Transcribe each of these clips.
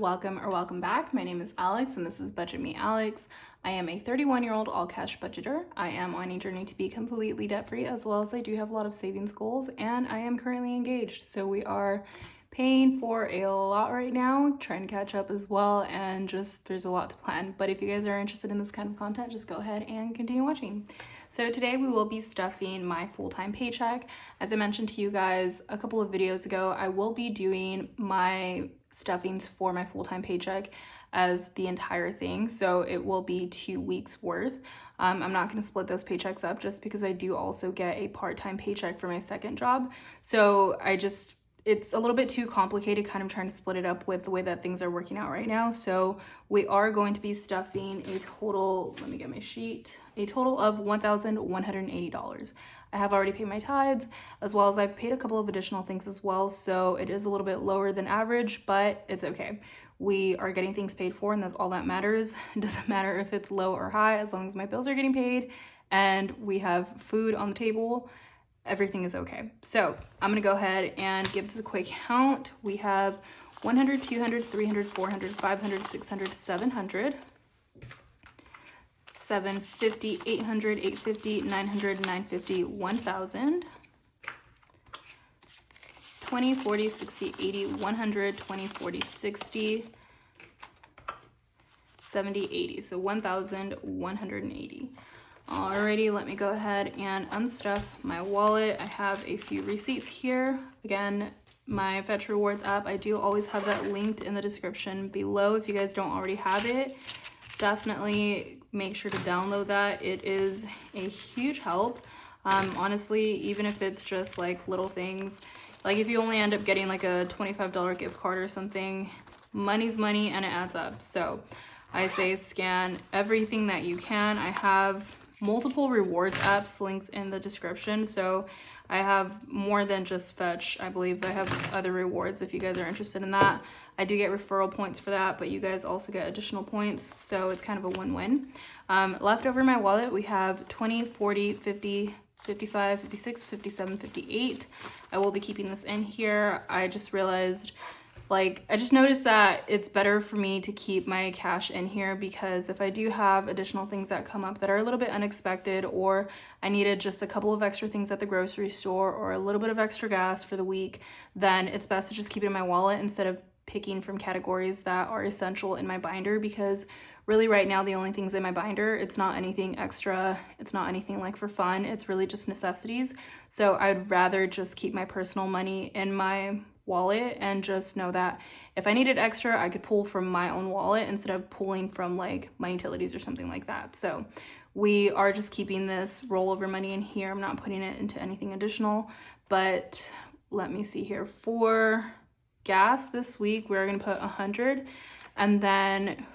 welcome or welcome back. My name is Alex and this is Budget Me Alex. I am a 31-year-old all cash budgeter. I am on a journey to be completely debt-free, as well as I do have a lot of savings goals, and I am currently engaged. So we are paying for a lot right now, trying to catch up as well, and just there's a lot to plan. But if you guys are interested in this kind of content, just go ahead and continue watching. So today we will be stuffing my full-time paycheck. As I mentioned to you guys a couple of videos ago, I will be doing my stuffings for my full-time paycheck as the entire thing. So it will be 2 weeks worth. I'm not going to split those paychecks up just because I do also get a part-time paycheck for my second job. So it's a little bit too complicated kind of trying to split it up with the way that things are working out right now. So we are going to be stuffing a total, let me get my sheet, a total of $1,180. I have already paid my tithes, as well as I've paid a couple of additional things as well. So it is a little bit lower than average, but it's okay. We are getting things paid for, and that's all that matters. It doesn't matter if it's low or high, as long as my bills are getting paid and we have food on the table. Everything is okay. So I'm gonna go ahead and give this a quick count. We have 100, 200, 300, 400, 500, 600, 700, 750, 800, 850, 900, 950, 1,000, 20, 40, 60, 80, 100, 20, 40, 60, 70, 80. So 1,180. Alrighty, let me go ahead and unstuff my wallet. I have a few receipts here. Again, my Fetch Rewards app, I do always have that linked in the description below. If you guys don't already have it, definitely make sure to download that. It is a huge help. Honestly, even if it's just like little things, like if you only end up getting like a $25 gift card or something, money's money and it adds up. So I say scan everything that you can. I have multiple rewards apps links in the description. So I have more than just Fetch. I believe I have other rewards if you guys are interested in that. I do get referral points for that, but you guys also get additional points. So it's kind of a win-win. Left over in my wallet, we have 20, 40, 50, 55, 56, 57, 58. I will be keeping this in here. I just realized, I just noticed that it's better for me to keep my cash in here, because if I do have additional things that come up that are a little bit unexpected, or I needed just a couple of extra things at the grocery store or a little bit of extra gas for the week, then it's best to just keep it in my wallet instead of picking from categories that are essential in my binder, because really right now the only things in my binder, it's not anything extra, it's not anything like for fun, it's really just necessities. So I'd rather just keep my personal money in my wallet and just know that if I needed extra, I could pull from my own wallet instead of pulling from like my utilities or something like that. So we are just keeping this rollover money in here. I'm not putting it into anything additional, but let me see here. For gas this week, we're gonna put 100, and then,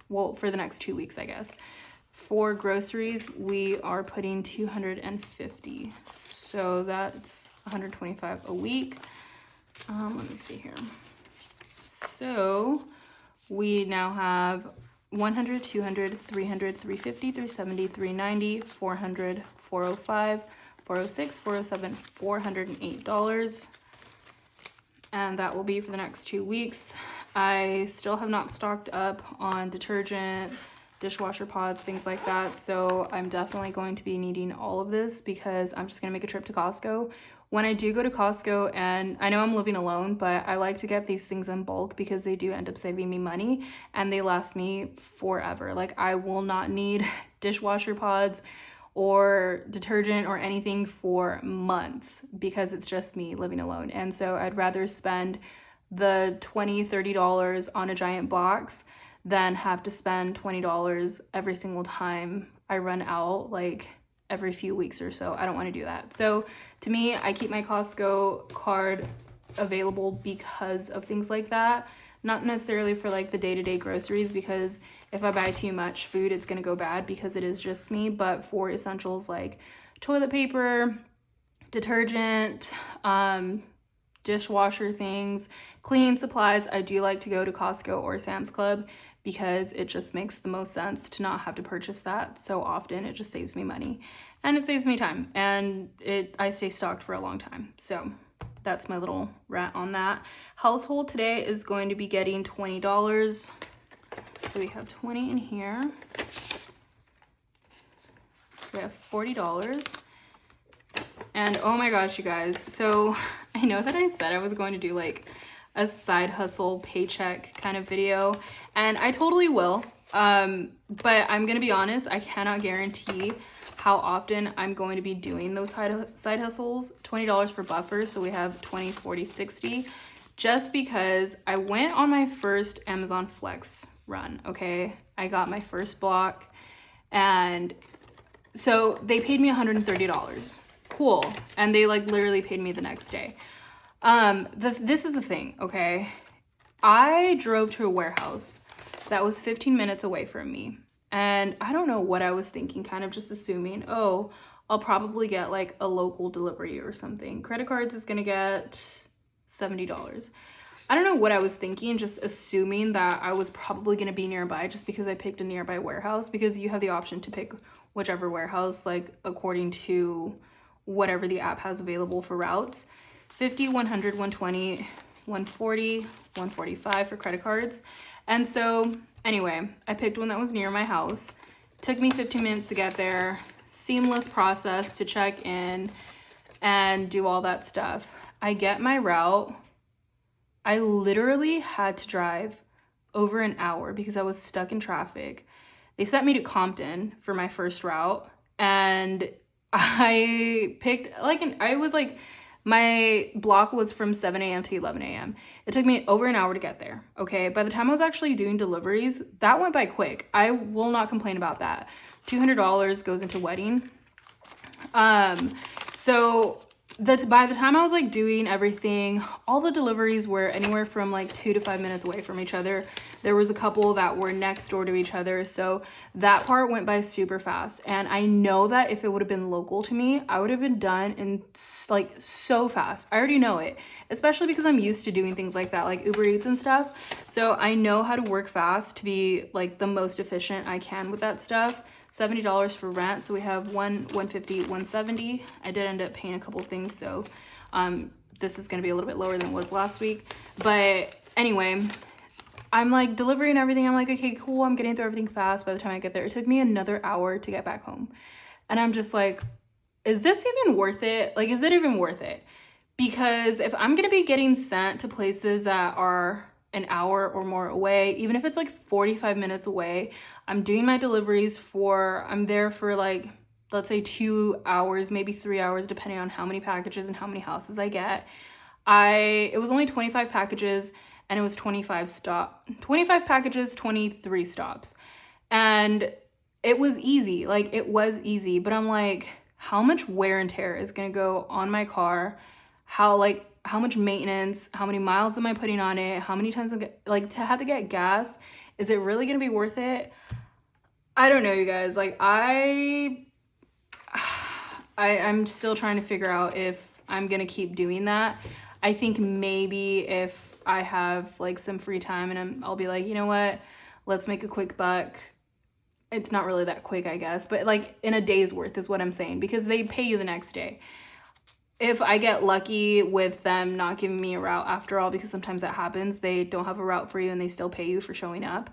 well, for the next 2 weeks, I guess. For groceries, we are putting 250. So that's 125 a week. Let me see here. So we now have 100, 200, 300, 350, 370, 390, 400, 405, 406, 407, $408. And that will be for the next 2 weeks. I still have not stocked up on detergent, dishwasher pods, things like that. So I'm definitely going to be needing all of this, because I'm just gonna make a trip to Costco. When I do go to Costco, and I know I'm living alone, but I like to get these things in bulk because they do end up saving me money and they last me forever. Like, I will not need dishwasher pods or detergent or anything for months because it's just me living alone. And so I'd rather spend the $20, $30 on a giant box than have to spend $20 every single time I run out, like every few weeks or so. I don't want to do that. So to me, I keep my Costco card available because of things like that. Not necessarily for like the day-to-day groceries, because if I buy too much food, it's going to go bad because it is just me. But for essentials like toilet paper, detergent, dishwasher things, cleaning supplies, I do like to go to Costco or Sam's Club because it just makes the most sense to not have to purchase that so often. It just saves me money and it saves me time, and I stay stocked for a long time. So that's my little rant on that. Household today is going to be getting $20. So we have 20 in here. We have $40. And oh my gosh, you guys. So I know that I said I was going to do like a side hustle paycheck kind of video, and I totally will. But I'm gonna be honest, I cannot guarantee how often I'm going to be doing those side hustles. $20 for buffers, so we have 20, 40, 60. Just because I went on my first Amazon Flex run, okay? I got my first block, and so they paid me $130. Cool. And they like literally paid me the next day. This is the thing, okay? I drove to a warehouse that was 15 minutes away from me. And I don't know what I was thinking, kind of just assuming, oh, I'll probably get like a local delivery or something. Credit cards is gonna get $70. I don't know what I was thinking, just assuming that I was probably gonna be nearby just because I picked a nearby warehouse, because you have the option to pick whichever warehouse, like according to whatever the app has available for routes. 50, 100, 120, 140, 145 for credit cards. And so anyway, I picked one that was near my house. Took me 15 minutes to get there. Seamless process to check in and do all that stuff. I get my route. I literally had to drive over an hour because I was stuck in traffic. They sent me to Compton for my first route, and I picked my block was from 7 a.m. to 11 a.m. It took me over an hour to get there, okay? By the time I was actually doing deliveries, that went by quick. I will not complain about that. $200 goes into wedding. So by the time I was like doing everything, all the deliveries were anywhere from like 2 to 5 minutes away from each other. There was a couple that were next door to each other, so that part went by super fast. And I know that if it would have been local to me, I would have been done in like so fast. I already know it, especially because I'm used to doing things like that, like Uber Eats and stuff. So I know how to work fast to be like the most efficient I can with that stuff. $70 for rent, so we have $150, $170. I did end up paying a couple of things, so this is gonna be a little bit lower than it was last week. But anyway, I'm like delivering everything. I'm like, okay, cool, I'm getting through everything fast. By the time I get there, it took me another hour to get back home. And I'm just like, is this even worth it? Like, is it even worth it? Because if I'm gonna be getting sent to places that are an hour or more away, even if it's like 45 minutes away, I'm doing my deliveries I'm there for like, let's say 2 hours, maybe 3 hours, depending on how many packages and how many houses I get. It was only 25 packages, and it was 25 packages, 23 stops. And it was easy, but I'm like, how much wear and tear is gonna go on my car? How much maintenance, how many miles am I putting on it? How many times to have to get gas? Is it really gonna be worth it? I don't know, you guys. Like I'm still trying to figure out if I'm gonna keep doing that. I think maybe if I have like some free time and I'll be like, you know what? Let's make a quick buck. It's not really that quick, I guess, but like in a day's worth is what I'm saying, because they pay you the next day. If I get lucky with them not giving me a route after all, because sometimes that happens, they don't have a route for you and they still pay you for showing up.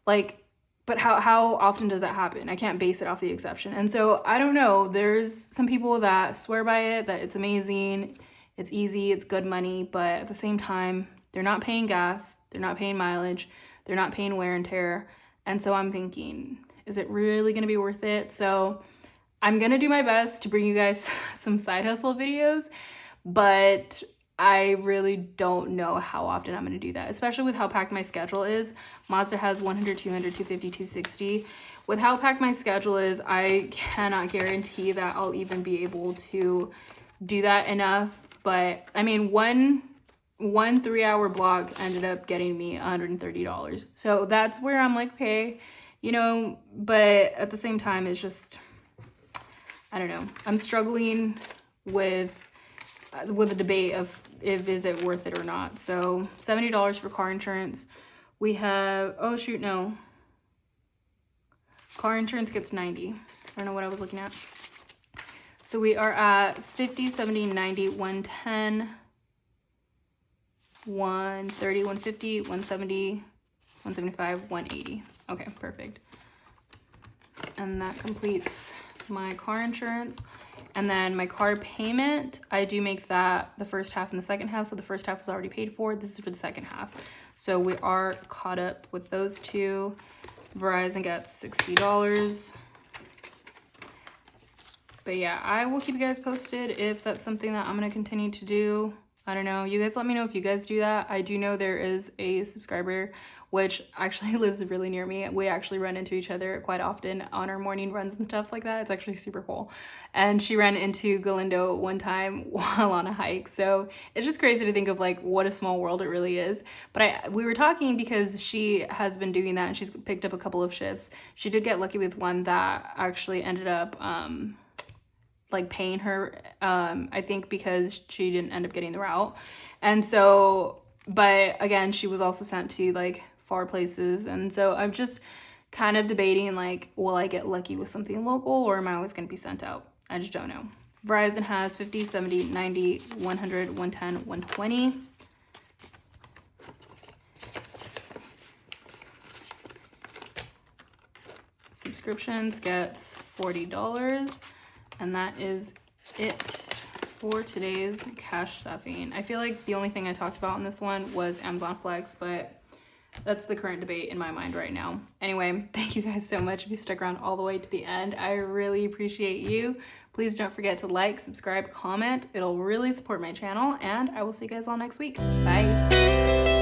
Like, but how often does that happen? I can't base it off the exception. And so I don't know. There's some people that swear by it, that it's amazing, it's easy, it's good money, but at the same time, they're not paying gas, they're not paying mileage, they're not paying wear and tear. And so I'm thinking, is it really gonna be worth it? So I'm gonna do my best to bring you guys some side hustle videos, but I really don't know how often I'm gonna do that, especially with how packed my schedule is. Mazda has 100, 200, 250, 260. With how packed my schedule is, I cannot guarantee that I'll even be able to do that enough. But I mean, one 3-hour block ended up getting me $130. So that's where I'm like, okay, you know, but at the same time, it's just, I don't know. I'm struggling with the debate of is it worth it or not. So $70 for car insurance. We have, oh shoot, no. Car insurance gets 90. I don't know what I was looking at. So we are at 50, 70, 90, 110. 130, 150, 170, 175, 180. Okay, perfect. And that completes my car insurance. And then my car payment, I do make that the first half and the second half. So the first half was already paid for. This is for the second half. So we are caught up with those two. Verizon gets $60. But yeah, I will keep you guys posted if that's something that I'm going to continue to do. I don't know. You guys let me know if you guys do that. I do know there is a subscriber which actually lives really near me. We actually run into each other quite often on our morning runs and stuff like that. It's actually super cool. And she ran into Galindo one time while on a hike. So it's just crazy to think of like what a small world it really is. But we were talking because she has been doing that and she's picked up a couple of shifts. She did get lucky with one that actually ended up like paying her, I think because she didn't end up getting the route. And so, but again, she was also sent to like far places. And so I'm just kind of debating like, will I get lucky with something local or am I always going to be sent out? I just don't know. Verizon has 50, 70, 90, 100, 110, 120. Subscriptions gets $40. And that is it for today's cash stuffing. I feel like the only thing I talked about in this one was Amazon Flex, but that's the current debate in my mind right now. Anyway, thank you guys so much if you stuck around all the way to the end. I really appreciate you. Please don't forget to like, subscribe, comment. It'll really support my channel, and I will see you guys all next week. Bye.